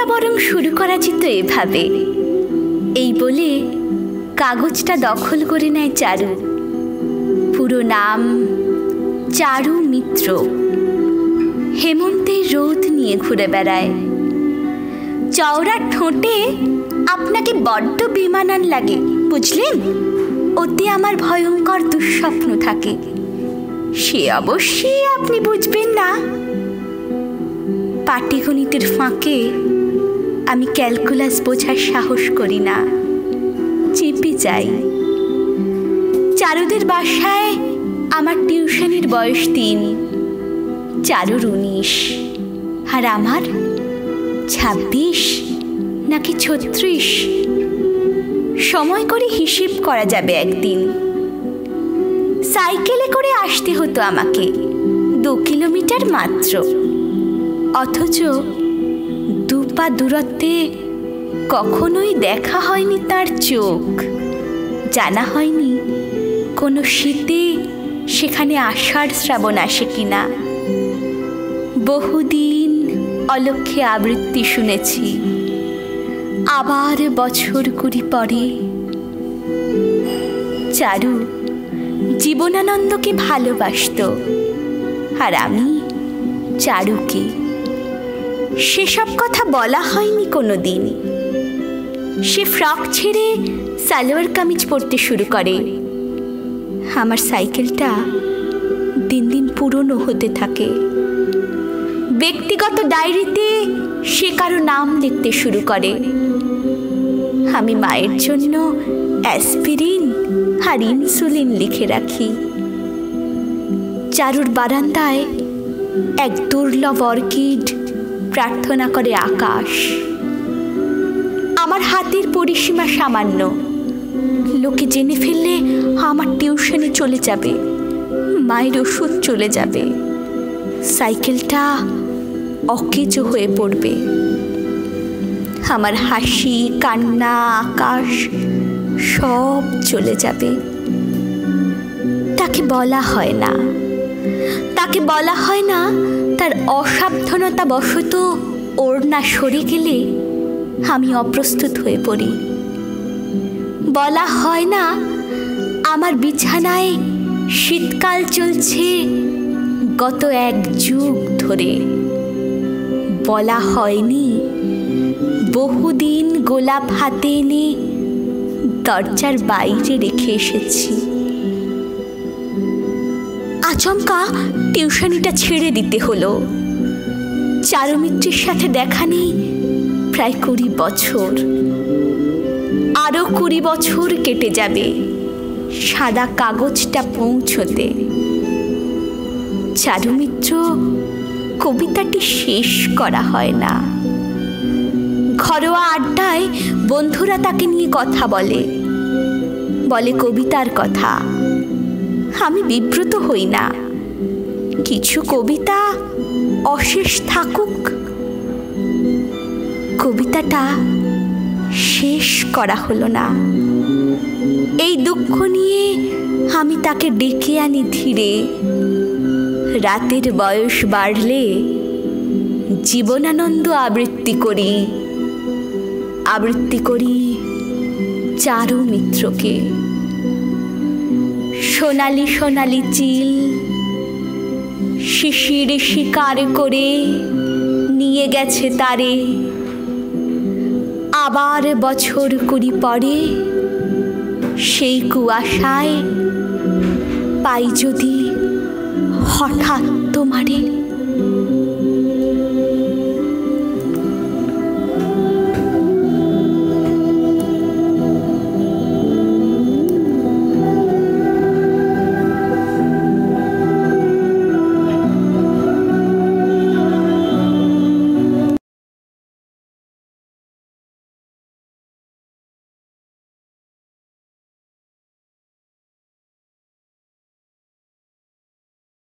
বরং শুরু করা যেত এভাবে। এই বলে কাগজটা দখল করে নেয় চারু। পুরো নাম চারু মিত্র। হেমন্তের রোদ নিয়ে ঘুরে বেড়ায়। চওড়া ঠোঁটে আপনাকে বড্ড বেমানান লাগে, বুঝলেন? ওতে আমার ভয়ঙ্কর দুঃস্বপ্ন থাকে। সে অবশ্যই আপনি বুঝবেন না। পাটিগণিতের ফাঁকে আমি ক্যালকুলাস বোঝার সাহস করি না, চেপে যাই। চারুদের বাসায় আমার টিউশনির বয়স 3, চারুর 19, আর আমার 26 নাকি 36। সময় করে হিসেব করা যাবে একদিন। সাইকেলে করে আসতে হতো আমাকে, 2 কিলোমিটার মাত্র। অথচ 2 পা দূরত্বে কখনোই দেখা হয়নি তার চোখ, জানা হয়নি কোনো শীতে সেখানে আষাঢ় শ্রাবণ আসে কিনা। বহুদিন অলক্ষ্যে আবৃত্তি শুনেছি, আবার বছর 20 পরে। চারু জীবনানন্দকে ভালোবাসত, আর আমি চারুকে। সেসব কথা বলা হয়নি কোনো দিন। সে ফ্রক ছেড়ে সালোয়ার কামিজ পরতে শুরু করে। আমার সাইকেলটা দিন দিন পুরনো হতে থাকে। ব্যক্তিগত ডায়েরিতে সে কারো নাম লিখতে শুরু করে। আমি মায়ের জন্য অ্যাসপিরিন আর ইনসুলিন লিখে রাখি। চারুর বারান্দায় এক দুর্লভ অর্কিড প্রার্থনা করে আকাশ। আমার হাতের পরিসীমা সামান্য, লোকে জেনে ফেললে আমার টিউশনে চলে যাবে, মায়ের ওষুধ চলে যাবে, সাইকেলটা অকেজো হয়ে পড়বে। আমার হাসি, কান্না, আকাশ সব চলে যাবে। তাকে বলা হয় না, তাকে বলা হয় না তার অসাবধানতা বশত ওড়না সরে গেলে আমি অপ্রস্তুত হয়ে পড়ি। বলা হয় না আমার বিছানায় শীতকাল চলছে গত 1 যুগ ধরে। বলা হয়নি বহুদিন গোলাপ হাতে এনে দরজার বাইরে রেখে এসেছি। আচমকা টিউশনিটা ছেড়ে দিতে হলো। চারুমিত্রের সাথে দেখা নেই প্রায় 20 বছর। আরো 20 বছর কেটে যাবে সাদা কাগজটা পৌঁছতে। চারুমিত্র কবিতাটি শেষ করা হয় না। ঘরোয়া আড্ডায় বন্ধুরা তাকে নিয়ে কথা বলে, বলে কবিতার কথা। আমি বিব্রত হই না। কিছু কবিতা অশেষ থাকুক, কবিতাটা শেষ করা হলো না। এই দুঃখ নিয়ে আমি তাকে ডেকে আনি ধীরে। রাতের বয়স বাড়লে জীবনানন্দ আবৃত্তি করি, আবৃত্তি করি চারু মিত্রকে। সোনালি সোনালি চিল শিশির শিকার করে নিয়ে গেছে তারে। আবার বছর 20 পরে সেই কুয়াশায় পাই যদি হঠাৎ তোমারে।